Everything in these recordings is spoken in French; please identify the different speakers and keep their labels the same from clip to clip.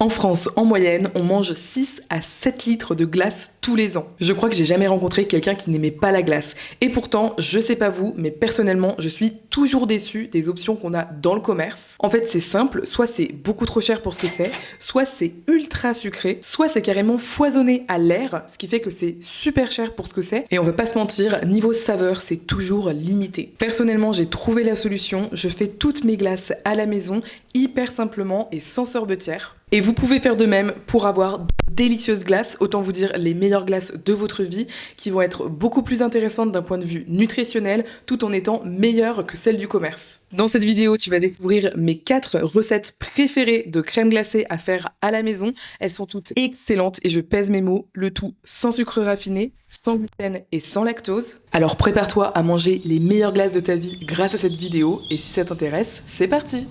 Speaker 1: En France, en moyenne, on mange 6 à 7 litres de glace tous les ans. Je crois que j'ai jamais rencontré quelqu'un qui n'aimait pas la glace. Et pourtant, je sais pas vous, mais personnellement, je suis toujours déçue des options qu'on a dans le commerce. En fait, c'est simple, soit c'est beaucoup trop cher pour ce que c'est, soit c'est ultra sucré, soit c'est carrément foisonné à l'air, ce qui fait que c'est super cher pour ce que c'est. Et on va pas se mentir, niveau saveur, c'est toujours limité. Personnellement, j'ai trouvé la solution, je fais toutes mes glaces à la maison, hyper simplement et sans sorbetière. Et vous pouvez faire de même pour avoir de délicieuses glaces, autant vous dire les meilleures glaces de votre vie, qui vont être beaucoup plus intéressantes d'un point de vue nutritionnel, tout en étant meilleures que celles du commerce. Dans cette vidéo, tu vas découvrir mes 4 recettes préférées de crème glacée à faire à la maison. Elles sont toutes excellentes et je pèse mes mots, le tout sans sucre raffiné, sans gluten et sans lactose. Alors prépare-toi à manger les meilleures glaces de ta vie grâce à cette vidéo et si ça t'intéresse, c'est parti!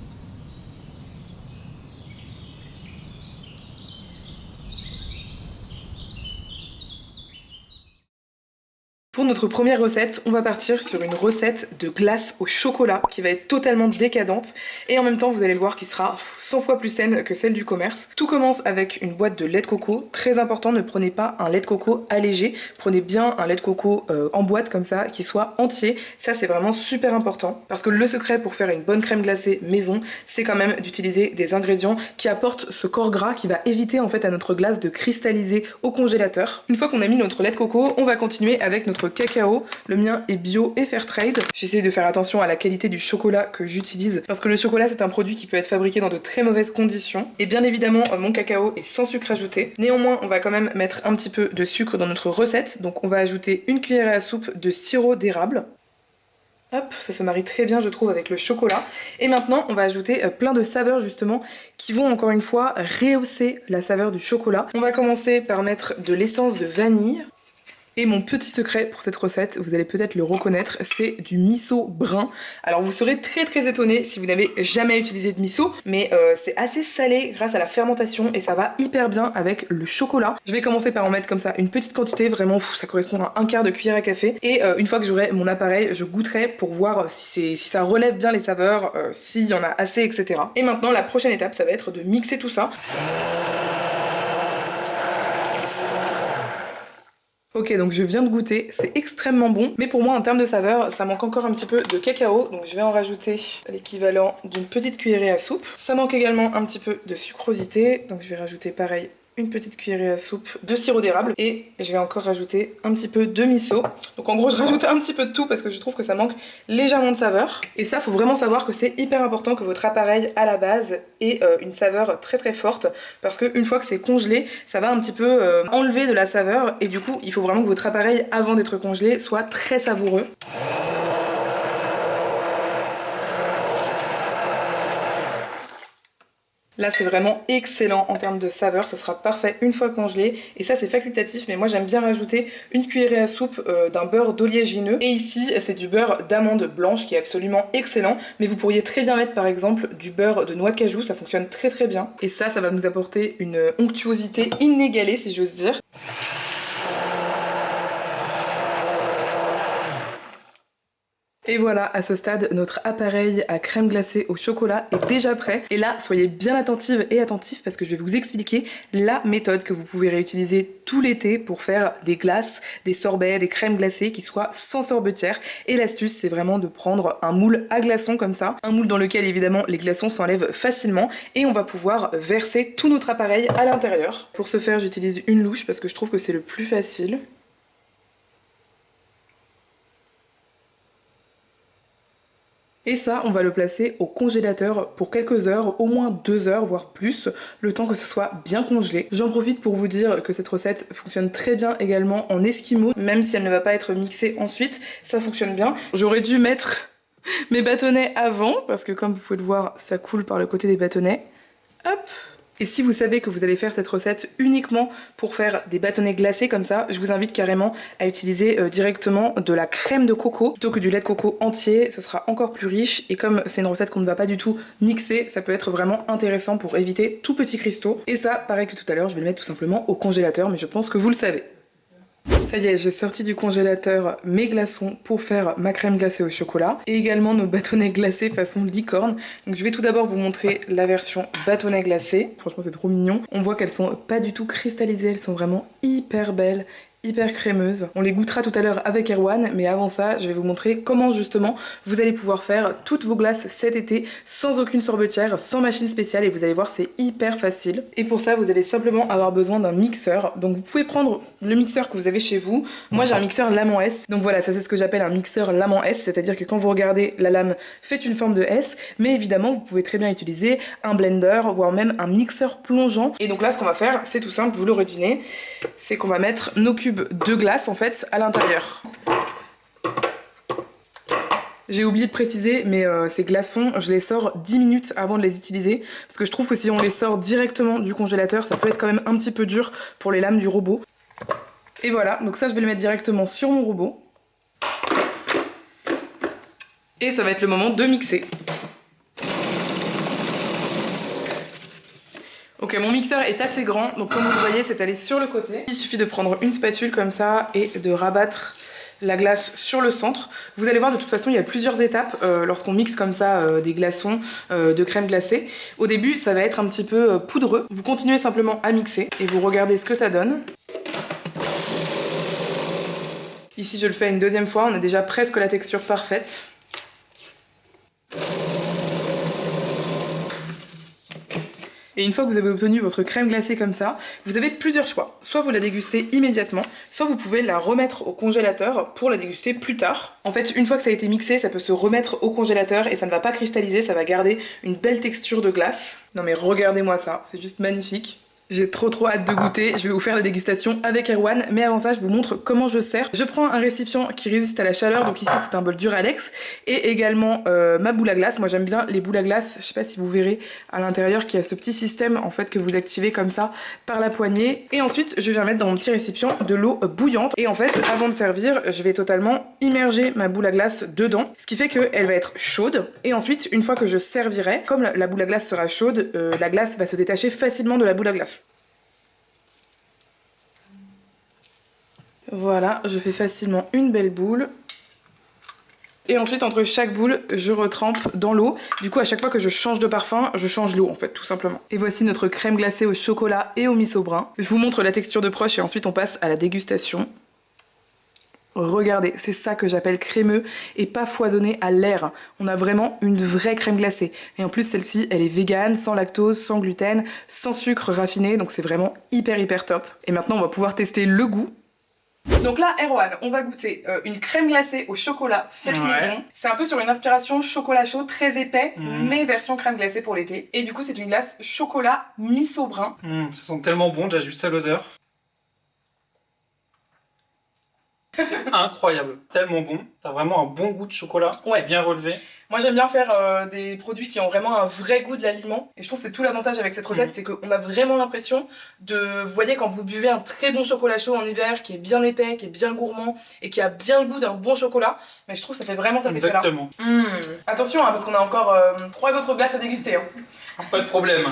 Speaker 1: Pour notre première recette, on va partir sur une recette de glace au chocolat qui va être totalement décadente et en même temps vous allez le voir qui sera 100 fois plus saine que celle du commerce. Tout commence avec une boîte de lait de coco. Très important, ne prenez pas un lait de coco allégé, prenez bien un lait de coco en boîte comme ça, qui soit entier. Ça c'est vraiment super important parce que le secret pour faire une bonne crème glacée maison, c'est quand même d'utiliser des ingrédients qui apportent ce corps gras qui va éviter en fait à notre glace de cristalliser au congélateur. Une fois qu'on a mis notre lait de coco, on va continuer avec notre cacao. Le mien est bio et fair trade. J'essaie de faire attention à la qualité du chocolat que j'utilise parce que le chocolat c'est un produit qui peut être fabriqué dans de très mauvaises conditions et bien évidemment mon cacao est sans sucre ajouté. Néanmoins on va quand même mettre un petit peu de sucre dans notre recette, donc on va ajouter une cuillère à soupe de sirop d'érable. Hop, ça se marie très bien je trouve avec le chocolat. Et maintenant on va ajouter plein de saveurs justement qui vont encore une fois rehausser la saveur du chocolat. On va commencer par mettre de l'essence de vanille. Et mon petit secret pour cette recette, vous allez peut-être le reconnaître, c'est du miso brun. Alors vous serez très étonné si vous n'avez jamais utilisé de miso, mais c'est assez salé grâce à la fermentation et ça va hyper bien avec le chocolat. Je vais commencer par en mettre comme ça une petite quantité, vraiment ça correspond à un quart de cuillère à café. Et une fois que j'aurai mon appareil, je goûterai pour voir si ça relève bien les saveurs, s'il y en a assez, etc. Et maintenant la prochaine étape, ça va être de mixer tout ça. Ok, donc je viens de goûter, c'est extrêmement bon, mais pour moi en termes de saveur, ça manque encore un petit peu de cacao, donc je vais en rajouter l'équivalent d'une petite cuillerée à soupe. Ça manque également un petit peu de sucrosité, donc je vais rajouter pareil une petite cuillerée à soupe de sirop d'érable et je vais encore rajouter un petit peu de miso. Donc en gros je rajoute un petit peu de tout parce que je trouve que ça manque légèrement de saveur. Et ça faut vraiment savoir que c'est hyper important que votre appareil à la base ait une saveur très forte parce qu'une fois que c'est congelé, ça va un petit peu enlever de la saveur et du coup il faut vraiment que votre appareil avant d'être congelé soit très savoureux. Là c'est vraiment excellent en termes de saveur, ce sera parfait une fois congelé et ça c'est facultatif mais moi j'aime bien rajouter une cuillerée à soupe d'un beurre d'oléagineux et ici c'est du beurre d'amande blanche qui est absolument excellent mais vous pourriez très bien mettre par exemple du beurre de noix de cajou, ça fonctionne très bien et ça va nous apporter une onctuosité inégalée si j'ose dire. Et voilà, à ce stade, notre appareil à crème glacée au chocolat est déjà prêt. Et là, soyez bien attentives et attentifs parce que je vais vous expliquer la méthode que vous pouvez réutiliser tout l'été pour faire des glaces, des sorbets, des crèmes glacées qui soient sans sorbetière. Et l'astuce, c'est vraiment de prendre un moule à glaçons comme ça, un moule dans lequel évidemment les glaçons s'enlèvent facilement et on va pouvoir verser tout notre appareil à l'intérieur. Pour ce faire, j'utilise une louche parce que je trouve que c'est le plus facile. Et ça, on va le placer au congélateur pour quelques heures, au moins 2 heures, voire plus, le temps que ce soit bien congelé. J'en profite pour vous dire que cette recette fonctionne très bien également en esquimau, même si elle ne va pas être mixée ensuite, ça fonctionne bien. J'aurais dû mettre mes bâtonnets avant, parce que comme vous pouvez le voir, ça coule par le côté des bâtonnets. Hop! Et si vous savez que vous allez faire cette recette uniquement pour faire des bâtonnets glacés comme ça, je vous invite carrément à utiliser directement de la crème de coco plutôt que du lait de coco entier, ce sera encore plus riche et comme c'est une recette qu'on ne va pas du tout mixer, ça peut être vraiment intéressant pour éviter tout petits cristaux. Et ça, pareil que tout à l'heure, je vais le mettre tout simplement au congélateur, mais je pense que vous le savez. Ça y est, j'ai sorti du congélateur mes glaçons pour faire ma crème glacée au chocolat et également nos bâtonnets glacés façon licorne. Donc je vais tout d'abord vous montrer la version bâtonnet glacé. Franchement, c'est trop mignon. On voit qu'elles sont pas du tout cristallisées, elles sont vraiment hyper belles, hyper crémeuses. On les goûtera tout à l'heure avec Erwan, mais avant ça, je vais vous montrer comment justement vous allez pouvoir faire toutes vos glaces cet été sans aucune sorbetière, sans machine spéciale, et vous allez voir, c'est hyper facile. Et pour ça, vous allez simplement avoir besoin d'un mixeur. Donc vous pouvez prendre le mixeur que vous avez chez vous. Moi, j'ai un mixeur lame en S. Donc voilà, ça c'est ce que j'appelle un mixeur lame en S, c'est-à-dire que quand vous regardez, la lame fait une forme de S, mais évidemment, vous pouvez très bien utiliser un blender, voire même un mixeur plongeant. Et donc là, ce qu'on va faire, c'est tout simple, vous l'aurez deviné, c'est qu'on va mettre nos cubes de glace en fait à l'intérieur. J'ai oublié de préciser, mais ces glaçons, je les sors 10 minutes avant de les utiliser, parce que je trouve que si on les sort directement du congélateur, ça peut être quand même un petit peu dur pour les lames du robot. Et voilà, donc ça je vais le mettre directement sur mon robot. Et ça va être le moment de mixer. Ok, mon mixeur est assez grand, donc comme vous le voyez, c'est allé sur le côté. Il suffit de prendre une spatule comme ça et de rabattre la glace sur le centre. Vous allez voir, de toute façon, il y a plusieurs étapes lorsqu'on mixe comme ça des glaçons de crème glacée. Au début, ça va être un petit peu poudreux. Vous continuez simplement à mixer et vous regardez ce que ça donne. Ici, je le fais une deuxième fois, on a déjà presque la texture parfaite. Et une fois que vous avez obtenu votre crème glacée comme ça, vous avez plusieurs choix. Soit vous la dégustez immédiatement, soit vous pouvez la remettre au congélateur pour la déguster plus tard. En fait, une fois que ça a été mixé, ça peut se remettre au congélateur et ça ne va pas cristalliser, ça va garder une belle texture de glace. Non mais regardez-moi ça, c'est juste magnifique. J'ai trop hâte de goûter, je vais vous faire la dégustation avec Erwan, mais avant ça je vous montre comment je sers. Je prends un récipient qui résiste à la chaleur, donc ici c'est un bol Duralex, et également ma boule à glace. Moi j'aime bien les boules à glace, je sais pas si vous verrez à l'intérieur qu'il y a ce petit système en fait que vous activez comme ça par la poignée. Et ensuite je viens mettre dans mon petit récipient de l'eau bouillante, et en fait avant de servir je vais totalement immerger ma boule à glace dedans, ce qui fait qu'elle va être chaude, et ensuite une fois que je servirai, comme la boule à glace sera chaude, la glace va se détacher facilement de la boule à glace. Voilà, je fais facilement une belle boule. Et ensuite, entre chaque boule, je retrempe dans l'eau. Du coup, à chaque fois que je change de parfum, je change l'eau en fait, tout simplement. Et voici notre crème glacée au chocolat et au miso brun. Je vous montre la texture de proche et ensuite on passe à la dégustation. Regardez, c'est ça que j'appelle crémeux et pas foisonné à l'air. On a vraiment une vraie crème glacée. Et en plus, celle-ci, elle est végane, sans lactose, sans gluten, sans sucre raffiné, donc c'est vraiment hyper top. Et maintenant, on va pouvoir tester le goût. Donc là, Erwan, on va goûter une crème glacée au chocolat faite maison. C'est un peu sur une inspiration chocolat chaud, très épais, mais version crème glacée pour l'été. Et du coup, c'est une glace chocolat miso brun.
Speaker 2: Ça sent tellement bon, déjà juste à l'odeur. C'est incroyable, tellement bon. T'as vraiment un bon goût de chocolat, bien relevé.
Speaker 1: Moi j'aime bien faire des produits qui ont vraiment un vrai goût de l'aliment. Et je trouve que c'est tout l'avantage avec cette recette, c'est qu'on a vraiment l'impression de... Vous voyez, quand vous buvez un très bon chocolat chaud en hiver, qui est bien épais, qui est bien gourmand, et qui a bien le goût d'un bon chocolat, mais je trouve que ça fait vraiment cet effet-là.
Speaker 2: Exactement.
Speaker 1: Attention, hein, parce qu'on a encore 3 autres glaces à déguster. Hein.
Speaker 2: Pas de problème.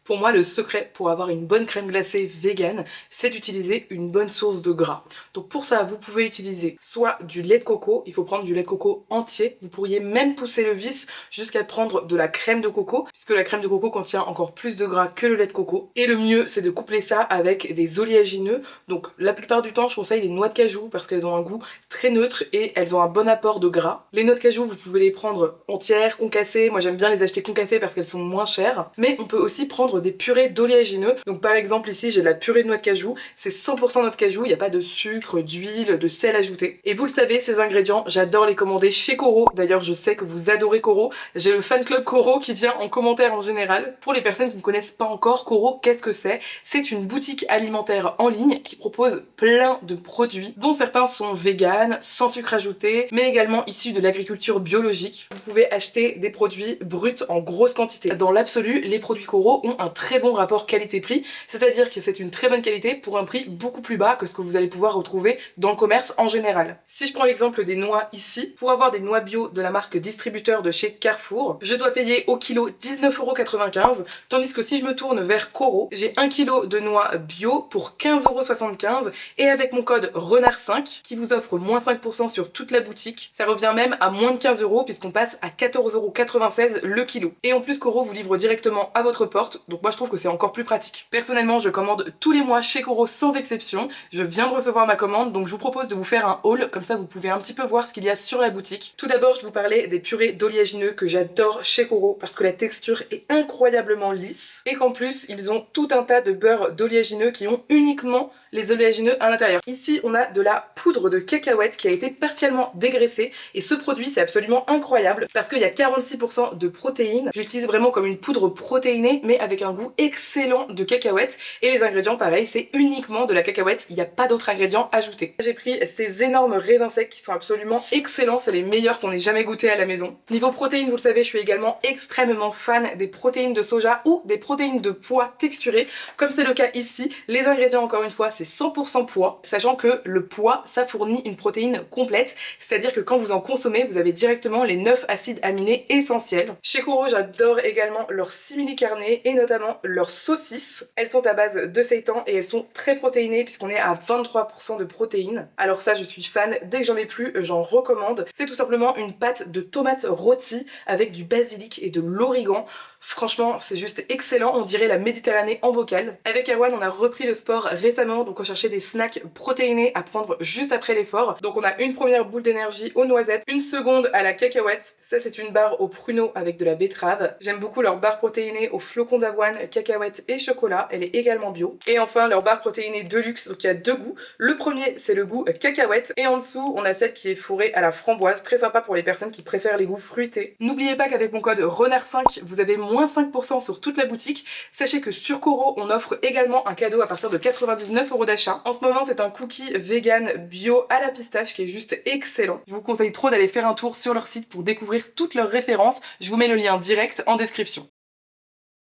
Speaker 1: Pour moi, le secret pour avoir une bonne crème glacée végane, c'est d'utiliser une bonne source de gras. Donc pour ça, vous pouvez utiliser soit du lait de coco, il faut prendre du lait de coco entier. Vous pourriez même pousser le vice jusqu'à prendre de la crème de coco, puisque la crème de coco contient encore plus de gras que le lait de coco. Et le mieux, c'est de coupler ça avec des oléagineux. Donc la plupart du temps, je conseille les noix de cajou parce qu'elles ont un goût très neutre et elles ont un bon apport de gras. Les noix de cajou, vous pouvez les prendre entières, concassées. Moi, j'aime bien les acheter concassées parce qu'elles sont moins chères. Mais on peut aussi prendre des purées d'oléagineux. Donc par exemple ici j'ai la purée de noix de cajou, c'est 100% noix de cajou, il n'y a pas de sucre, d'huile, de sel ajouté. Et vous le savez, ces ingrédients, j'adore les commander chez Coro. D'ailleurs je sais que vous adorez Coro, j'ai le fan club Coro qui vient en commentaire en général. Pour les personnes qui ne connaissent pas encore Coro, qu'est-ce que c'est? C'est une boutique alimentaire en ligne qui propose plein de produits, dont certains sont véganes, sans sucre ajouté, mais également issus de l'agriculture biologique. Vous pouvez acheter des produits bruts en grosse quantité. Dans l'absolu, les produits Coro ont un très bon rapport qualité-prix, c'est-à-dire que c'est une très bonne qualité pour un prix beaucoup plus bas que ce que vous allez pouvoir retrouver dans le commerce en général. Si je prends l'exemple des noix ici, pour avoir des noix bio de la marque distributeur de chez Carrefour, je dois payer au kilo 19,95 €, tandis que si je me tourne vers Coro, j'ai 1 kg de noix bio pour 15,75 € et avec mon code RENARD5 qui vous offre moins 5% sur toute la boutique, ça revient même à moins de 15 € puisqu'on passe à 14,96 € le kilo. Et en plus Coro vous livre directement à votre porte, donc moi je trouve que c'est encore plus pratique. Personnellement je commande tous les mois chez Coro sans exception, je viens de recevoir ma commande donc je vous propose de vous faire un haul, comme ça vous pouvez un petit peu voir ce qu'il y a sur la boutique. Tout d'abord je vous parlais des purées d'oléagineux que j'adore chez Coro parce que la texture est incroyablement lisse et qu'en plus ils ont tout un tas de beurre d'oléagineux qui ont uniquement les oléagineux à l'intérieur. Ici on a de la poudre de cacahuète qui a été partiellement dégraissée et ce produit c'est absolument incroyable parce qu'il y a 46% de protéines. J'utilise vraiment comme une poudre protéinée mais avec un goût excellent de cacahuète et les ingrédients pareil c'est uniquement de la cacahuète, il n'y a pas d'autres ingrédients ajoutés. J'ai pris ces énormes raisins secs qui sont absolument excellents, c'est les meilleurs qu'on ait jamais goûté à la maison. Niveau protéines vous le savez je suis également extrêmement fan des protéines de soja ou des protéines de pois texturées comme c'est le cas ici. Les ingrédients encore une fois c'est 100% pois, sachant que le pois ça fournit une protéine complète, c'est-à-dire que quand vous en consommez vous avez directement les 9 acides aminés essentiels. Chez Coro j'adore également leurs simili carnés et notamment leurs saucisses. Elles sont à base de seitan et elles sont très protéinées puisqu'on est à 23% de protéines. Alors ça je suis fan, dès que j'en ai plus j'en recommande. C'est tout simplement une pâte de tomates rôties avec du basilic et de l'origan. Franchement c'est juste excellent, on dirait la Méditerranée en bocal. Avec Erwan on a repris le sport récemment donc on cherchait des snacks protéinés à prendre juste après l'effort. Donc on a une première boule d'énergie aux noisettes, une seconde à la cacahuète, ça c'est une barre au pruneau avec de la betterave. J'aime beaucoup leur barre protéinée aux flocons d'avoine, cacahuète et chocolat, elle est également bio. Et enfin leur barre protéinée de luxe, donc il y a deux goûts. Le premier c'est le goût cacahuète et en dessous on a celle qui est fourrée à la framboise, très sympa pour les personnes qui préfèrent les goûts fruités. N'oubliez pas qu'avec mon code RENARD5 vous avez moins 5% sur toute la boutique. Sachez que sur Coro on offre également un cadeau à partir de 99 € d'achat. En ce moment c'est un cookie vegan bio à la pistache qui est juste excellent. Je vous conseille trop d'aller faire un tour sur leur site pour découvrir toutes leurs références. Je vous mets le lien direct en description.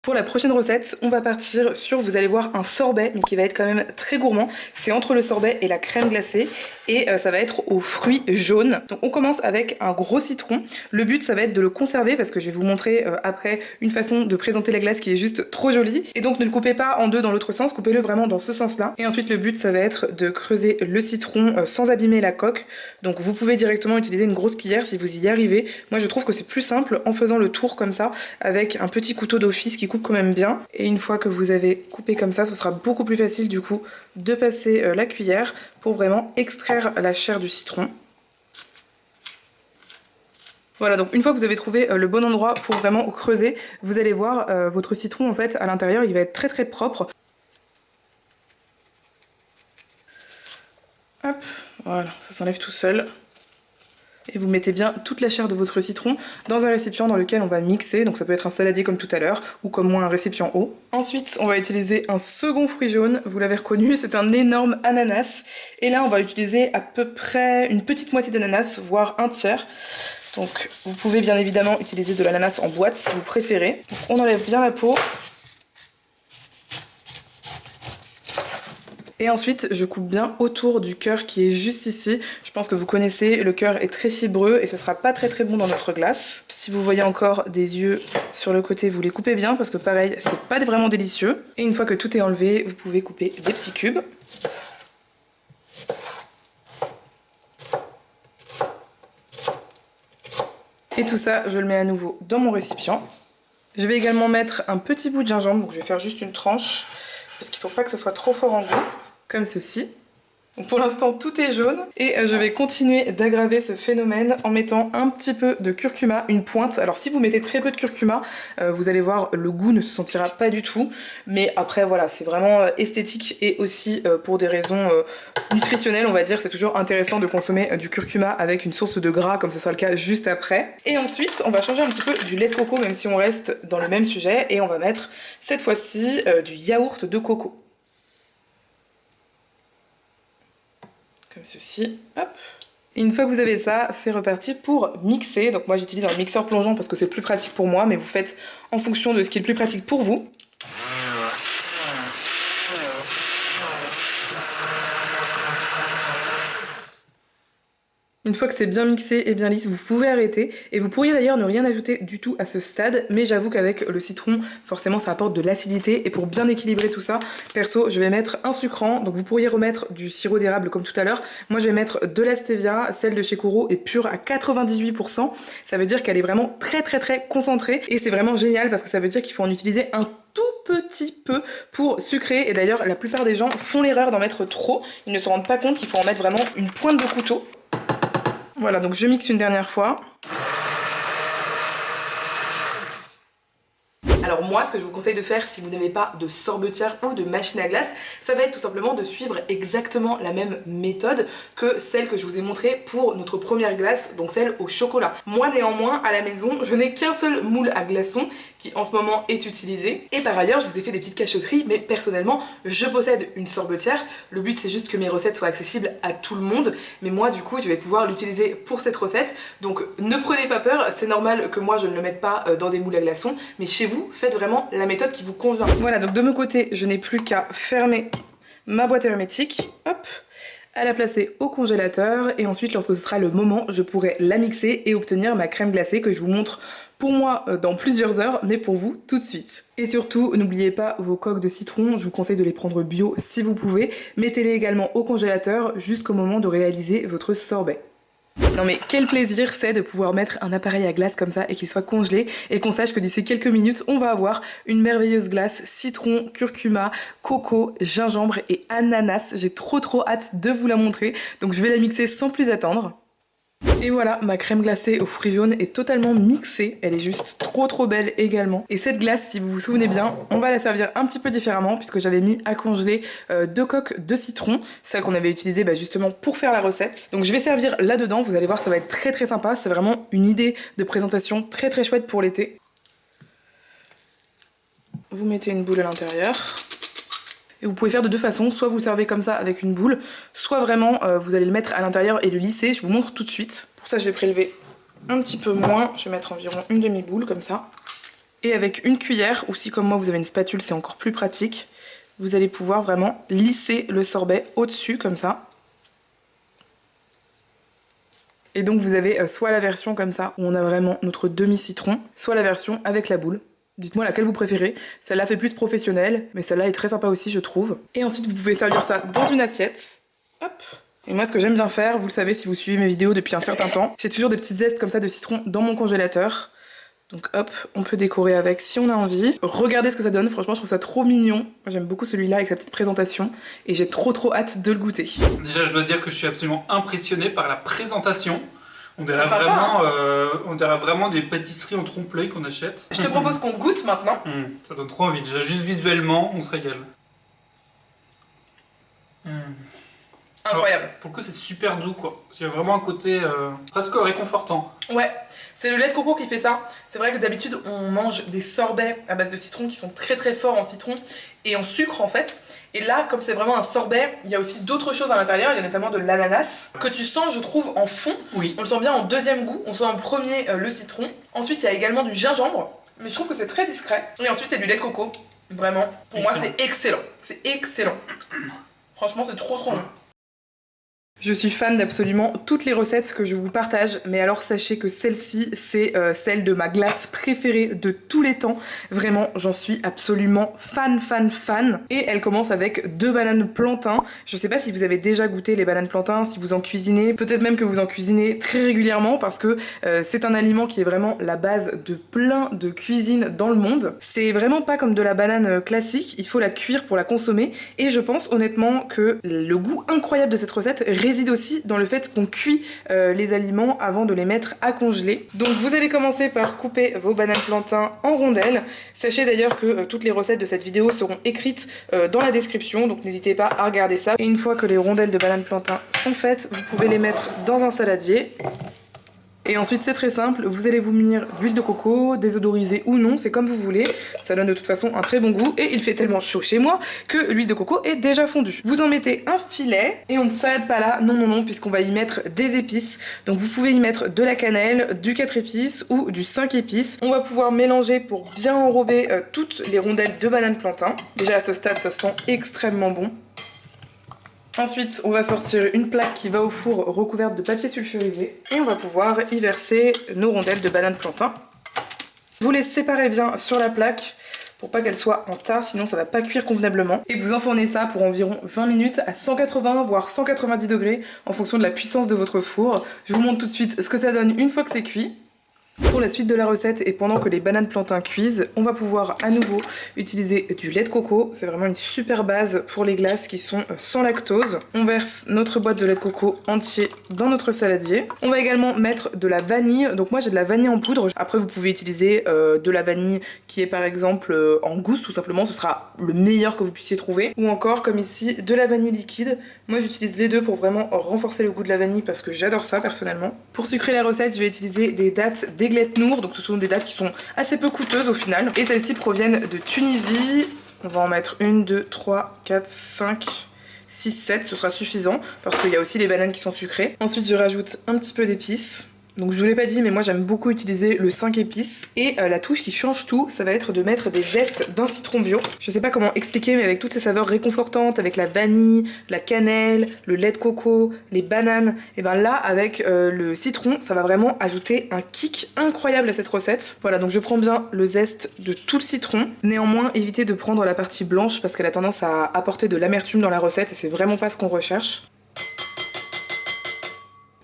Speaker 1: Pour la prochaine recette, on va partir sur, vous allez voir, un sorbet, mais qui va être quand même très gourmand. C'est entre le sorbet et la crème glacée, et ça va être aux fruits jaunes. Donc on commence avec un gros citron. Le but, ça va être de le conserver, parce que je vais vous montrer après une façon de présenter la glace qui est juste trop jolie. Et donc ne le coupez pas en deux dans l'autre sens, coupez-le vraiment dans ce sens-là. Et ensuite, le but, ça va être de creuser le citron sans abîmer la coque. Donc vous pouvez directement utiliser une grosse cuillère si vous y arrivez. Moi, je trouve que c'est plus simple en faisant le tour comme ça, avec un petit couteau d'office qui coupe quand même bien. Et une fois que vous avez coupé comme ça, ce sera beaucoup plus facile du coup de passer la cuillère pour vraiment extraire la chair du citron. Voilà, donc une fois que vous avez trouvé le bon endroit pour vraiment creuser, vous allez voir votre citron en fait à l'intérieur, il va être très très propre. Hop, voilà, ça s'enlève tout seul. Et vous mettez bien toute la chair de votre citron dans un récipient dans lequel on va mixer. Donc ça peut être un saladier comme tout à l'heure ou comme moi un récipient haut. Ensuite on va utiliser un second fruit jaune, vous l'avez reconnu, c'est un énorme ananas. Et là on va utiliser à peu près une petite moitié d'ananas, voire un tiers. Donc vous pouvez bien évidemment utiliser de l'ananas en boîte si vous préférez. Donc, on enlève bien la peau. Et ensuite, je coupe bien autour du cœur qui est juste ici. Je pense que vous connaissez, le cœur est très fibreux et ce sera pas très très bon dans notre glace. Si vous voyez encore des yeux sur le côté, vous les coupez bien parce que pareil, c'est pas vraiment délicieux. Et une fois que tout est enlevé, vous pouvez couper des petits cubes. Et tout ça, je le mets à nouveau dans mon récipient. Je vais également mettre un petit bout de gingembre, donc je vais faire juste une tranche parce qu'il ne faut pas que ce soit trop fort en goût, comme ceci. Donc pour l'instant tout est jaune et je vais continuer d'aggraver ce phénomène en mettant un petit peu de curcuma, une pointe. Alors si vous mettez très peu de curcuma, vous allez voir le goût ne se sentira pas du tout, mais après voilà, c'est vraiment esthétique et aussi pour des raisons nutritionnelles on va dire, c'est toujours intéressant de consommer du curcuma avec une source de gras comme ce sera le cas juste après. Et ensuite on va changer un petit peu du lait de coco même si on reste dans le même sujet et on va mettre cette fois-ci du yaourt de coco. Comme ceci, hop. Et une fois que vous avez ça, c'est reparti pour mixer. Donc moi j'utilise un mixeur plongeant parce que c'est plus pratique pour moi, mais vous faites en fonction de ce qui est le plus pratique pour vous. Une fois que c'est bien mixé et bien lisse, vous pouvez arrêter. Et vous pourriez d'ailleurs ne rien ajouter du tout à ce stade, mais j'avoue qu'avec le citron, forcément ça apporte de l'acidité. Et pour bien équilibrer tout ça, perso, je vais mettre un sucrant. Donc vous pourriez remettre du sirop d'érable comme tout à l'heure. Moi je vais mettre de la stevia, celle de chez Koro est pure à 98%. Ça veut dire qu'elle est vraiment très concentrée. Et c'est vraiment génial parce que ça veut dire qu'il faut en utiliser un tout petit peu pour sucrer. Et d'ailleurs la plupart des gens font l'erreur d'en mettre trop. Ils ne se rendent pas compte qu'il faut en mettre vraiment une pointe de couteau. Voilà, donc je mixe une dernière fois. Alors moi, ce que je vous conseille de faire si vous n'avez pas de sorbetière ou de machine à glace, ça va être tout simplement de suivre exactement la même méthode que celle que je vous ai montrée pour notre première glace, donc celle au chocolat. Moi néanmoins, à la maison, je n'ai qu'un seul moule à glaçons qui en ce moment est utilisé. Et par ailleurs, je vous ai fait des petites cachotteries, mais personnellement, je possède une sorbetière. Le but, c'est juste que mes recettes soient accessibles à tout le monde. Mais moi, du coup, je vais pouvoir l'utiliser pour cette recette. Donc ne prenez pas peur, c'est normal que moi, je ne le mette pas dans des moules à glaçons. Mais chez vous, faites vraiment la méthode qui vous convient. Voilà, donc de mon côté, je n'ai plus qu'à fermer ma boîte hermétique. Hop, à la placer au congélateur. Et ensuite, lorsque ce sera le moment, je pourrai la mixer et obtenir ma crème glacée que je vous montre pour moi dans plusieurs heures, mais pour vous tout de suite. Et surtout, n'oubliez pas vos coques de citron, je vous conseille de les prendre bio si vous pouvez. Mettez-les également au congélateur jusqu'au moment de réaliser votre sorbet. Non mais quel plaisir c'est de pouvoir mettre un appareil à glace comme ça et qu'il soit congelé et qu'on sache que d'ici quelques minutes on va avoir une merveilleuse glace citron, curcuma, coco, gingembre et ananas. J'ai trop hâte de vous la montrer, donc je vais la mixer sans plus attendre. Et voilà, ma crème glacée aux fruits jaunes est totalement mixée, elle est juste trop belle également. Et cette glace, si vous vous souvenez bien, on va la servir un petit peu différemment puisque j'avais mis à congeler 2 coques de citron, celles qu'on avait utilisées justement pour faire la recette. Donc je vais servir là-dedans, vous allez voir ça va être très sympa, c'est vraiment une idée de présentation très chouette pour l'été. Vous mettez une boule à l'intérieur. Et vous pouvez faire de deux façons, soit vous le servez comme ça avec une boule, soit vraiment vous allez le mettre à l'intérieur et le lisser, je vous montre tout de suite. Pour ça je vais prélever un petit peu moins, je vais mettre environ une demi-boule comme ça. Et avec une cuillère, ou si comme moi vous avez une spatule c'est encore plus pratique, vous allez pouvoir vraiment lisser le sorbet au-dessus comme ça. Et donc vous avez soit la version comme ça, où on a vraiment notre demi-citron, soit la version avec la boule. Dites-moi laquelle vous préférez. Celle-là fait plus professionnelle, mais celle-là est très sympa aussi, je trouve. Et ensuite, vous pouvez servir ça dans une assiette. Hop. Et moi, ce que j'aime bien faire, vous le savez si vous suivez mes vidéos depuis un certain temps, j'ai toujours des petites zestes comme ça de citron dans mon congélateur. Donc hop, on peut décorer avec si on a envie. Regardez ce que ça donne, franchement, je trouve ça trop mignon. Moi, j'aime beaucoup celui-là avec sa petite présentation. Et j'ai trop hâte de le goûter.
Speaker 2: Déjà, je dois dire que je suis absolument impressionné par la présentation. On dirait vraiment des pâtisseries en trompe-l'œil qu'on achète.
Speaker 1: Je te propose qu'on goûte maintenant.
Speaker 2: Ça donne trop envie. Déjà, juste visuellement, on se régale.
Speaker 1: Incroyable.
Speaker 2: Alors, pour le coup, c'est super doux, quoi. Il y a vraiment un côté presque réconfortant.
Speaker 1: Ouais, c'est le lait de coco qui fait ça. C'est vrai que d'habitude, on mange des sorbets à base de citron qui sont très forts en citron et en sucre, en fait. Et là, comme c'est vraiment un sorbet, il y a aussi d'autres choses à l'intérieur. Il y a notamment de l'ananas que tu sens, je trouve, en fond. Oui. On le sent bien en deuxième goût. On sent en premier le citron. Ensuite, il y a également du gingembre. Mais je trouve que c'est très discret. Et ensuite, il y a du lait de coco. Vraiment, pour moi, c'est excellent. C'est excellent. Franchement, c'est trop bon. Je suis fan d'absolument toutes les recettes que je vous partage, mais alors sachez que celle-ci, c'est celle de ma glace préférée de tous les temps. Vraiment, j'en suis absolument fan. Et elle commence avec 2 bananes plantains. Je sais pas si vous avez déjà goûté les bananes plantains, si vous en cuisinez, peut-être même que vous en cuisinez très régulièrement parce que c'est un aliment qui est vraiment la base de plein de cuisines dans le monde. C'est vraiment pas comme de la banane classique, il faut la cuire pour la consommer et je pense honnêtement que le goût incroyable de cette recette réside aussi dans le fait qu'on cuit les aliments avant de les mettre à congeler. Donc vous allez commencer par couper vos bananes plantains en rondelles. Sachez d'ailleurs que toutes les recettes de cette vidéo seront écrites dans la description, donc n'hésitez pas à regarder ça. Et une fois que les rondelles de bananes plantains sont faites, vous pouvez les mettre dans un saladier. Et ensuite c'est très simple, vous allez vous munir d'huile de coco, désodorisée ou non, c'est comme vous voulez. Ça donne de toute façon un très bon goût et il fait tellement chaud chez moi que l'huile de coco est déjà fondue. Vous en mettez un filet et on ne s'arrête pas là, non non non, puisqu'on va y mettre des épices. Donc vous pouvez y mettre de la cannelle, du 4 épices ou du 5 épices. On va pouvoir mélanger pour bien enrober toutes les rondelles de banane plantain. Déjà à ce stade ça sent extrêmement bon. Ensuite, on va sortir une plaque qui va au four recouverte de papier sulfurisé et on va pouvoir y verser nos rondelles de banane plantain. Vous les séparez bien sur la plaque pour pas qu'elles soient en tas, sinon ça va pas cuire convenablement. Et vous enfournez ça pour environ 20 minutes à 180 voire 190 degrés en fonction de la puissance de votre four. Je vous montre tout de suite ce que ça donne une fois que c'est cuit. Pour la suite de la recette et pendant que les bananes plantain cuisent, on va pouvoir à nouveau utiliser du lait de coco. C'est vraiment une super base pour les glaces qui sont sans lactose. On verse notre boîte de lait de coco entier dans notre saladier. On va également mettre de la vanille. Donc moi j'ai de la vanille en poudre. Après vous pouvez utiliser de la vanille qui est par exemple en gousse tout simplement. Ce sera le meilleur que vous puissiez trouver. Ou encore comme ici de la vanille liquide. Moi j'utilise les deux pour vraiment renforcer le goût de la vanille parce que j'adore ça personnellement. Pour sucrer la recette je vais utiliser des dattes d'Aiglet Nour, donc ce sont des dattes qui sont assez peu coûteuses au final. Et celles-ci proviennent de Tunisie. On va en mettre 1, 2, 3, 4, 5, 6, 7, ce sera suffisant parce qu'il y a aussi les bananes qui sont sucrées. Ensuite je rajoute un petit peu d'épices. Donc je vous l'ai pas dit mais moi j'aime beaucoup utiliser le 5 épices. Et la touche qui change tout, ça va être de mettre des zestes d'un citron bio. Je sais pas comment expliquer mais avec toutes ces saveurs réconfortantes, avec la vanille, la cannelle, le lait de coco, les bananes, et ben là avec le citron ça va vraiment ajouter un kick incroyable à cette recette. Voilà donc je prends bien le zeste de tout le citron. Néanmoins évitez de prendre la partie blanche parce qu'elle a tendance à apporter de l'amertume dans la recette et c'est vraiment pas ce qu'on recherche.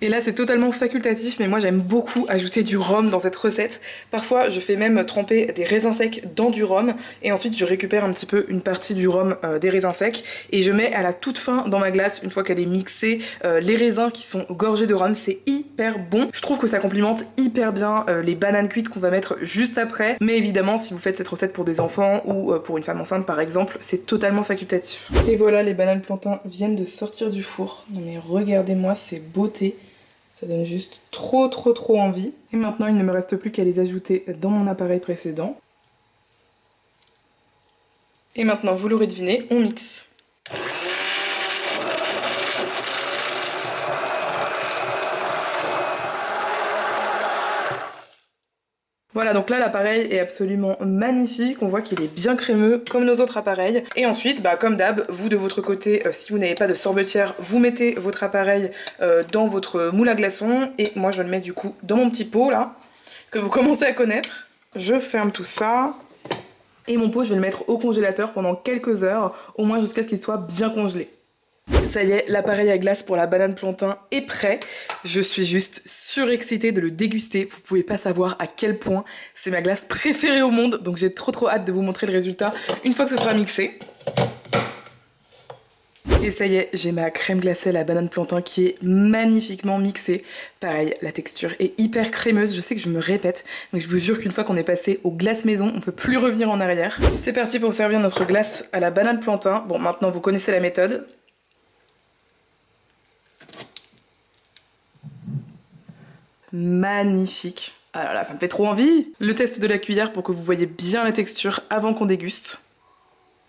Speaker 1: Et là c'est totalement facultatif mais moi j'aime beaucoup ajouter du rhum dans cette recette. Parfois je fais même tremper des raisins secs dans du rhum et ensuite je récupère un petit peu une partie du rhum des raisins secs et je mets à la toute fin dans ma glace une fois qu'elle est mixée les raisins qui sont gorgés de rhum. C'est hyper bon. Je trouve que ça complimente hyper bien les bananes cuites qu'on va mettre juste après. Mais évidemment si vous faites cette recette pour des enfants ou pour une femme enceinte par exemple c'est totalement facultatif. Et voilà les bananes plantain viennent de sortir du four. Non mais regardez-moi ces beautés. Ça donne juste trop envie. Et maintenant, il ne me reste plus qu'à les ajouter dans mon appareil précédent. Et maintenant, vous l'aurez deviné, on mixe. Voilà, donc là l'appareil est absolument magnifique, on voit qu'il est bien crémeux comme nos autres appareils. Et ensuite, bah, comme d'hab, vous de votre côté, si vous n'avez pas de sorbetière, vous mettez votre appareil dans votre moule à glaçons. Et moi je le mets du coup dans mon petit pot là, que vous commencez à connaître. Je ferme tout ça. Et mon pot je vais le mettre au congélateur pendant quelques heures, au moins jusqu'à ce qu'il soit bien congelé. Ça y est, l'appareil à glace pour la banane plantain est prêt. Je suis juste surexcitée de le déguster. Vous pouvez pas savoir à quel point c'est ma glace préférée au monde. Donc j'ai trop hâte de vous montrer le résultat une fois que ce sera mixé. Et ça y est, j'ai ma crème glacée à la banane plantain qui est magnifiquement mixée. Pareil, la texture est hyper crémeuse. Je sais que je me répète, mais je vous jure qu'une fois qu'on est passé aux glaces maison, on peut plus revenir en arrière. C'est parti pour servir notre glace à la banane plantain. Bon, maintenant vous connaissez la méthode. Magnifique. Ah là là, ça me fait trop envie. Le test de la cuillère pour que vous voyez bien la texture avant qu'on déguste.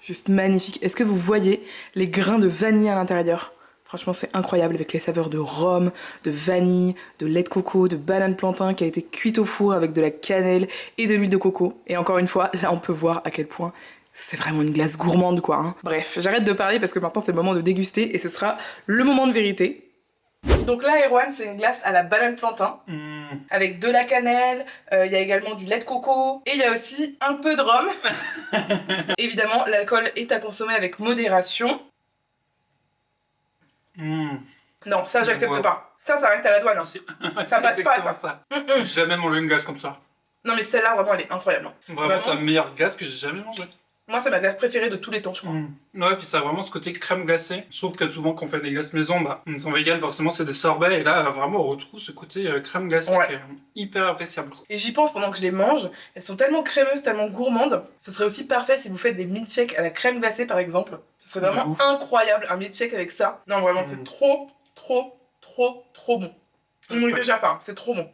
Speaker 1: Juste magnifique. Est-ce que vous voyez les grains de vanille à l'intérieur? Franchement, c'est incroyable avec les saveurs de rhum, de vanille, de lait de coco, de banane plantain qui a été cuite au four avec de la cannelle et de l'huile de coco. Et encore une fois, là on peut voir à quel point c'est vraiment une glace gourmande quoi. Hein. Bref, j'arrête de parler parce que maintenant c'est le moment de déguster et ce sera le moment de vérité. Donc là, Erwan, c'est une glace à la banane plantain, avec de la cannelle, il y a également du lait de coco, et il y a aussi un peu de rhum. Évidemment, l'alcool est à consommer avec modération. Non, ça, j'accepte pas. Ça reste à la douane. Hein. Ça passe pas, ça.
Speaker 2: J'ai jamais mangé une glace comme ça.
Speaker 1: Non, mais celle-là, vraiment, elle est incroyable.
Speaker 2: Vraiment, c'est la meilleure glace que j'ai jamais mangée.
Speaker 1: Moi, c'est ma glace préférée de tous les temps, je crois.
Speaker 2: Ouais, puis ça a vraiment ce côté crème glacée. Je trouve que souvent, quand on fait des glaces maison, bah, en vegan, forcément, c'est des sorbets. Et là, vraiment, on retrouve ce côté crème glacée qui est hyper appréciable. Et
Speaker 1: j'y pense pendant que je les mange. Elles sont tellement crémeuses, tellement gourmandes. Ce serait aussi parfait si vous faites des milkshakes à la crème glacée, par exemple. Ce serait vraiment incroyable, un milkshake avec ça. Non, vraiment, c'est trop bon. On n'exagère pas, c'est trop bon.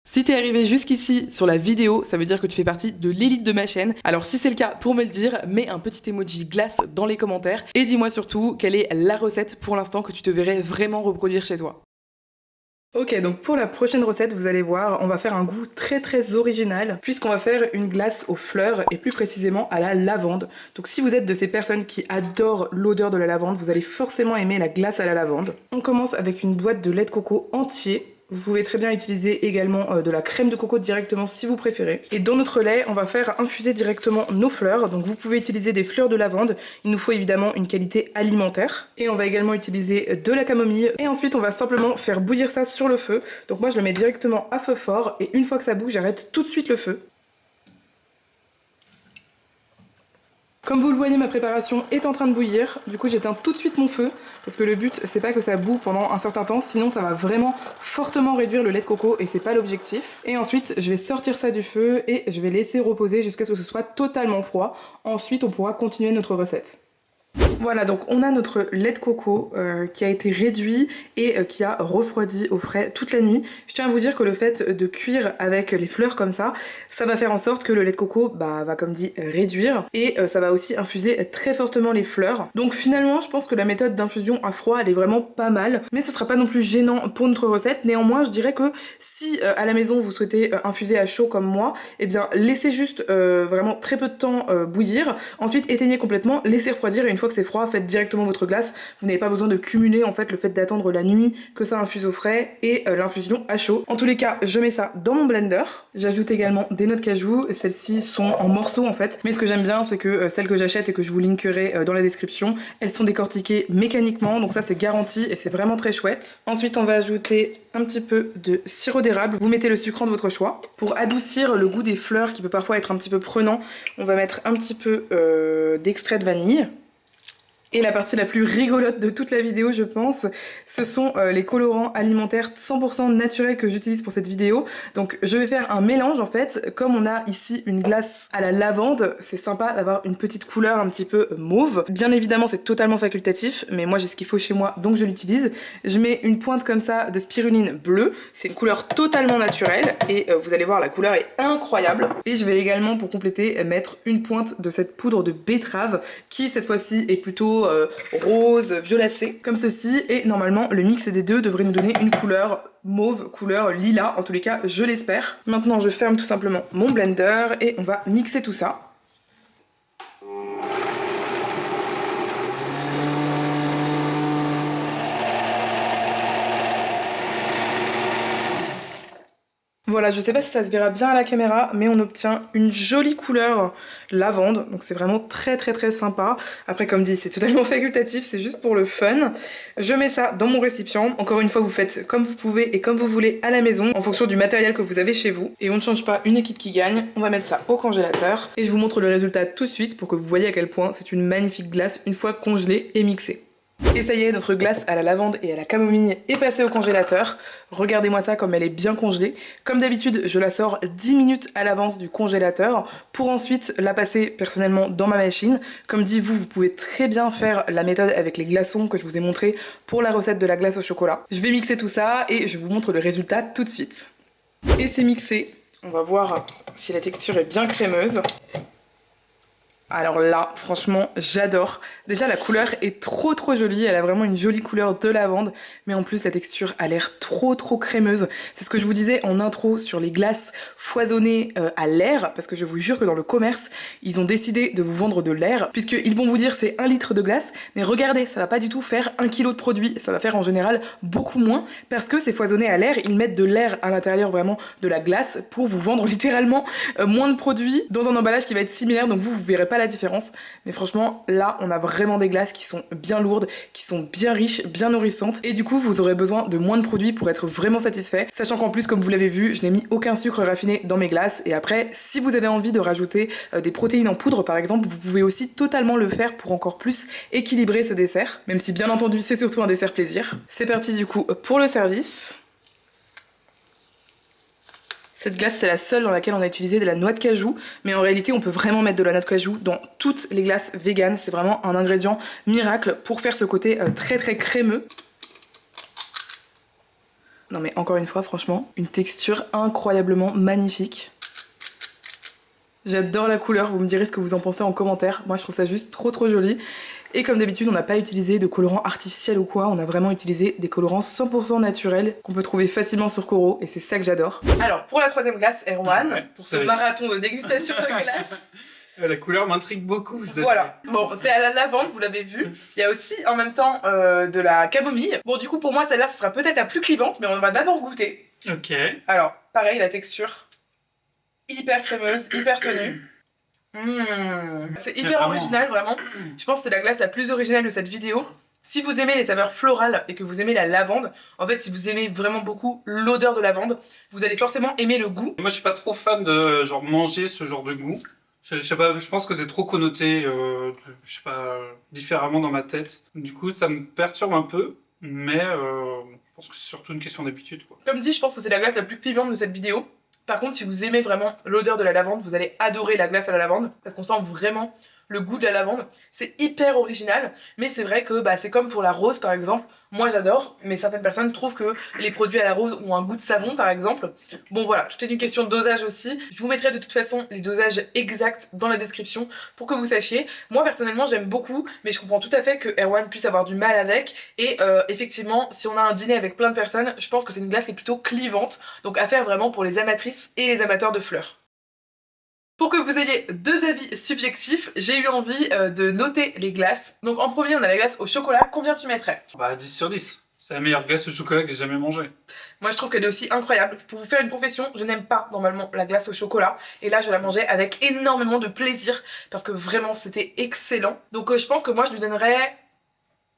Speaker 1: Si t'es arrivé jusqu'ici sur la vidéo, ça veut dire que tu fais partie de l'élite de ma chaîne. Alors si c'est le cas, pour me le dire, mets un petit emoji glace dans les commentaires et dis-moi surtout quelle est la recette pour l'instant que tu te verrais vraiment reproduire chez toi. Ok, donc pour la prochaine recette, vous allez voir, on va faire un goût très original puisqu'on va faire une glace aux fleurs et plus précisément à la lavande. Donc si vous êtes de ces personnes qui adorent l'odeur de la lavande, vous allez forcément aimer la glace à la lavande. On commence avec une boîte de lait de coco entier. Vous pouvez très bien utiliser également de la crème de coco directement si vous préférez. Et dans notre lait, on va faire infuser directement nos fleurs. Donc vous pouvez utiliser des fleurs de lavande. Il nous faut évidemment une qualité alimentaire. Et on va également utiliser de la camomille. Et ensuite, on va simplement faire bouillir ça sur le feu. Donc moi, je le mets directement à feu fort. Et une fois que ça bouge, j'arrête tout de suite le feu. Comme vous le voyez, ma préparation est en train de bouillir. Du coup, j'éteins tout de suite mon feu parce que le but, c'est pas que ça boue pendant un certain temps, sinon ça va vraiment fortement réduire le lait de coco et c'est pas l'objectif. Et ensuite, je vais sortir ça du feu et je vais laisser reposer jusqu'à ce que ce soit totalement froid. Ensuite, on pourra continuer notre recette. Voilà, donc on a notre lait de coco qui a été réduit et qui a refroidi au frais toute la nuit. Je tiens à vous dire que le fait de cuire avec les fleurs comme ça va faire en sorte que le lait de coco va comme dit réduire et ça va aussi infuser très fortement les fleurs. Donc finalement je pense que la méthode d'infusion à froid elle est vraiment pas mal, mais ce sera pas non plus gênant pour notre recette. Néanmoins je dirais que si à la maison vous souhaitez infuser à chaud comme moi, eh bien laissez juste vraiment très peu de temps bouillir, ensuite éteignez complètement, laissez refroidir et une fois que c'est froid, faites directement votre glace. Vous n'avez pas besoin de cumuler en fait le fait d'attendre la nuit que ça infuse au frais et l'infusion à chaud. En tous les cas, je mets ça dans mon blender. J'ajoute également des noix de cajou. Celles-ci sont en morceaux en fait. Mais ce que j'aime bien, c'est que celles que j'achète et que je vous linkerai dans la description, elles sont décortiquées mécaniquement. Donc ça, c'est garanti et c'est vraiment très chouette. Ensuite, on va ajouter un petit peu de sirop d'érable. Vous mettez le sucrant de votre choix. Pour adoucir le goût des fleurs qui peut parfois être un petit peu prenant, on va mettre un petit peu d'extrait de vanille. Et la partie la plus rigolote de toute la vidéo, je pense, ce sont les colorants alimentaires 100% naturels que j'utilise pour cette vidéo. Donc je vais faire un mélange en fait. Comme on a ici une glace à la lavande, c'est sympa d'avoir une petite couleur un petit peu mauve. Bien évidemment, c'est totalement facultatif, mais moi j'ai ce qu'il faut chez moi, donc je l'utilise. Je mets une pointe comme ça de spiruline bleue. C'est une couleur totalement naturelle et vous allez voir, la couleur est incroyable. Et je vais également, pour compléter, mettre une pointe de cette poudre de betterave qui cette fois-ci est plutôt rose, violacé, comme ceci, et normalement le mix des deux devrait nous donner une couleur mauve, couleur lilas, en tous les cas je l'espère. Maintenant je ferme tout simplement mon blender et on va mixer tout ça. Voilà, je sais pas si ça se verra bien à la caméra, mais on obtient une jolie couleur lavande, donc c'est vraiment très sympa. Après comme dit, c'est totalement facultatif, c'est juste pour le fun. Je mets ça dans mon récipient. Encore une fois, vous faites comme vous pouvez et comme vous voulez à la maison, en fonction du matériel que vous avez chez vous. Et on ne change pas une équipe qui gagne, on va mettre ça au congélateur. Et je vous montre le résultat tout de suite pour que vous voyez à quel point c'est une magnifique glace une fois congelée et mixée. Et ça y est, notre glace à la lavande et à la camomille est passée au congélateur. Regardez-moi ça comme elle est bien congelée. Comme d'habitude, je la sors 10 minutes à l'avance du congélateur pour ensuite la passer personnellement dans ma machine. Comme dit, vous pouvez très bien faire la méthode avec les glaçons que je vous ai montré pour la recette de la glace au chocolat. Je vais mixer tout ça et je vous montre le résultat tout de suite. Et c'est mixé. On va voir si la texture est bien crémeuse. Alors là, franchement, j'adore. Déjà, la couleur est trop jolie. Elle a vraiment une jolie couleur de lavande. Mais en plus, la texture a l'air trop crémeuse. C'est ce que je vous disais en intro sur les glaces foisonnées à l'air. Parce que je vous jure que dans le commerce, ils ont décidé de vous vendre de l'air. Puisqu'ils vont vous dire c'est 1 litre de glace. Mais regardez, ça va pas du tout faire 1 kilo de produit. Ça va faire en général beaucoup moins. Parce que c'est foisonné à l'air. Ils mettent de l'air à l'intérieur vraiment de la glace pour vous vendre littéralement moins de produits dans un emballage qui va être similaire. Donc vous verrez pas la différence, mais franchement là on a vraiment des glaces qui sont bien lourdes, qui sont bien riches, bien nourrissantes et du coup vous aurez besoin de moins de produits pour être vraiment satisfait, sachant qu'en plus comme vous l'avez vu je n'ai mis aucun sucre raffiné dans mes glaces. Et après si vous avez envie de rajouter des protéines en poudre par exemple, vous pouvez aussi totalement le faire pour encore plus équilibrer ce dessert, même si bien entendu c'est surtout un dessert plaisir. C'est parti du coup pour le service. Cette glace, c'est la seule dans laquelle on a utilisé de la noix de cajou, mais en réalité, on peut vraiment mettre de la noix de cajou dans toutes les glaces véganes. C'est vraiment un ingrédient miracle pour faire ce côté très crémeux. Non mais encore une fois, franchement, une texture incroyablement magnifique. J'adore la couleur, vous me direz ce que vous en pensez en commentaire. Moi je trouve ça juste trop joli. Et comme d'habitude, on n'a pas utilisé de colorant artificiel ou quoi, on a vraiment utilisé des colorants 100% naturels qu'on peut trouver facilement sur Koro et c'est ça que j'adore. Alors pour la troisième glace, Erwan, pour ce marathon de dégustation de glace.
Speaker 2: La couleur m'intrigue beaucoup, je dois
Speaker 1: Voilà, bon, c'est à la lavande, vous l'avez vu. Il y a aussi en même temps de la camomille. Bon, du coup, pour moi, celle-là, ce sera peut-être la plus clivante, mais on va d'abord goûter.
Speaker 2: Ok.
Speaker 1: Alors, pareil, la texture, hyper crémeuse, hyper tenue. C'est hyper original, vraiment. Je pense que c'est la glace la plus originale de cette vidéo. Si vous aimez les saveurs florales et que vous aimez la lavande, en fait, si vous aimez vraiment beaucoup l'odeur de lavande, vous allez forcément aimer le goût.
Speaker 2: Moi, je suis pas trop fan de genre manger ce genre de goût. Je sais pas, je pense que c'est trop connoté, je sais pas, différemment dans ma tête. Du coup, ça me perturbe un peu, mais je pense que c'est surtout une question d'habitude, quoi.
Speaker 1: Comme dit, je pense que c'est la glace la plus clivante de cette vidéo. Par contre, si vous aimez vraiment l'odeur de la lavande, vous allez adorer la glace à la lavande, parce qu'on sent vraiment le goût de la lavande. C'est hyper original, mais c'est vrai que c'est comme pour la rose par exemple. Moi j'adore, mais certaines personnes trouvent que les produits à la rose ont un goût de savon par exemple. Bon voilà, tout est une question de dosage aussi. Je vous mettrai de toute façon les dosages exacts dans la description pour que vous sachiez. Moi personnellement j'aime beaucoup, mais je comprends tout à fait que Erwan puisse avoir du mal avec. Et effectivement, si on a un dîner avec plein de personnes, je pense que c'est une glace qui est plutôt clivante. Donc à faire vraiment pour les amatrices et les amateurs de fleurs. Pour que vous ayez deux avis subjectifs, j'ai eu envie de noter les glaces. Donc en premier, on a la glace au chocolat. Combien tu mettrais?
Speaker 2: Bah 10 sur 10. C'est la meilleure glace au chocolat que j'ai jamais mangée.
Speaker 1: Moi je trouve qu'elle est aussi incroyable. Pour vous faire une confession, je n'aime pas normalement la glace au chocolat. Et là je la mangeais avec énormément de plaisir parce que vraiment c'était excellent. Donc je pense que moi je lui donnerais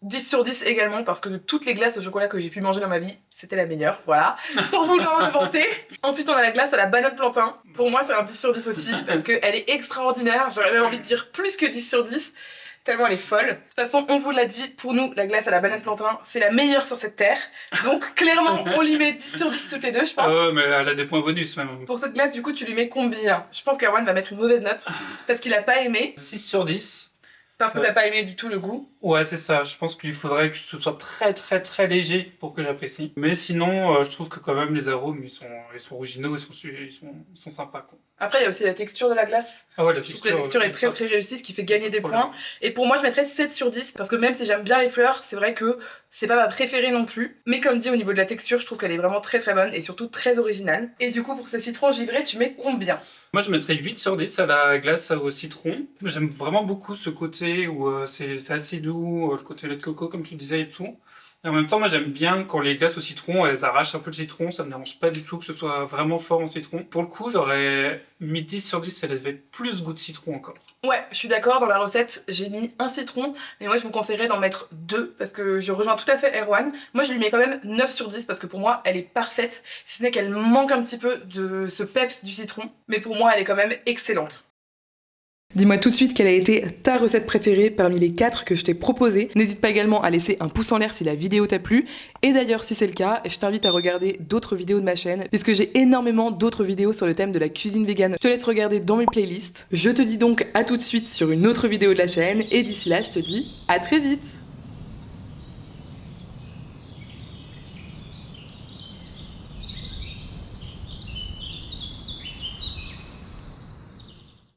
Speaker 1: 10 sur 10 également, parce que de toutes les glaces au chocolat que j'ai pu manger dans ma vie, c'était la meilleure, voilà, sans vouloir me vanter. Ensuite on a la glace à la banane plantain. Pour moi c'est un 10 sur 10 aussi, parce qu'elle est extraordinaire, j'aurais même envie de dire plus que 10 sur 10, tellement elle est folle. De toute façon, on vous l'a dit, pour nous, la glace à la banane plantain, c'est la meilleure sur cette terre. Donc clairement, on lui met 10 sur 10 toutes les deux, je pense.
Speaker 2: Ouais, mais elle a des points bonus même.
Speaker 1: Pour cette glace, du coup, tu lui mets combien? Je pense qu'Erwan va mettre une mauvaise note, parce qu'il a pas aimé.
Speaker 2: 6 sur 10.
Speaker 1: Parce que t'as pas aimé du tout le goût.
Speaker 2: Ouais, c'est ça. Je pense qu'il faudrait que ce soit très léger pour que j'apprécie. Mais sinon, je trouve que quand même les arômes, ils sont originaux, ils sont sympas, quoi.
Speaker 1: Après, il y a aussi la texture de la glace.
Speaker 2: Ah ouais,
Speaker 1: Je trouve que la texture est très réussie, ce qui fait gagner des points. Et pour moi, je mettrais 7 sur 10, parce que même si j'aime bien les fleurs, c'est vrai que c'est pas ma préférée non plus. Mais comme dit, au niveau de la texture, je trouve qu'elle est vraiment très bonne et surtout très originale. Et du coup, pour ce citron givré, tu mets combien?
Speaker 2: Moi, je mettrais 8 sur 10 à la glace au citron. J'aime vraiment beaucoup ce côté où c'est assez doux, le côté lait de coco, comme tu disais et tout. Et en même temps, moi, j'aime bien quand les glaces au citron, elles arrachent un peu le citron. Ça me dérange pas du tout que ce soit vraiment fort en citron. Pour le coup, j'aurais mis 10 sur 10, elle avait plus goût de citron encore. Ouais, je suis d'accord, dans la recette, j'ai mis un citron, mais moi, je vous conseillerais d'en mettre 2, parce que je rejoins tout à fait Erwan. Moi, je lui mets quand même 9 sur 10, parce que pour moi, elle est parfaite, si ce n'est qu'elle manque un petit peu de ce peps du citron, mais pour moi, elle est quand même excellente. Dis-moi tout de suite quelle a été ta recette préférée parmi les 4 que je t'ai proposées. N'hésite pas également à laisser un pouce en l'air si la vidéo t'a plu. Et d'ailleurs, si c'est le cas, je t'invite à regarder d'autres vidéos de ma chaîne, puisque j'ai énormément d'autres vidéos sur le thème de la cuisine végane. Je te laisse regarder dans mes playlists. Je te dis donc à tout de suite sur une autre vidéo de la chaîne, et d'ici là, je te dis à très vite.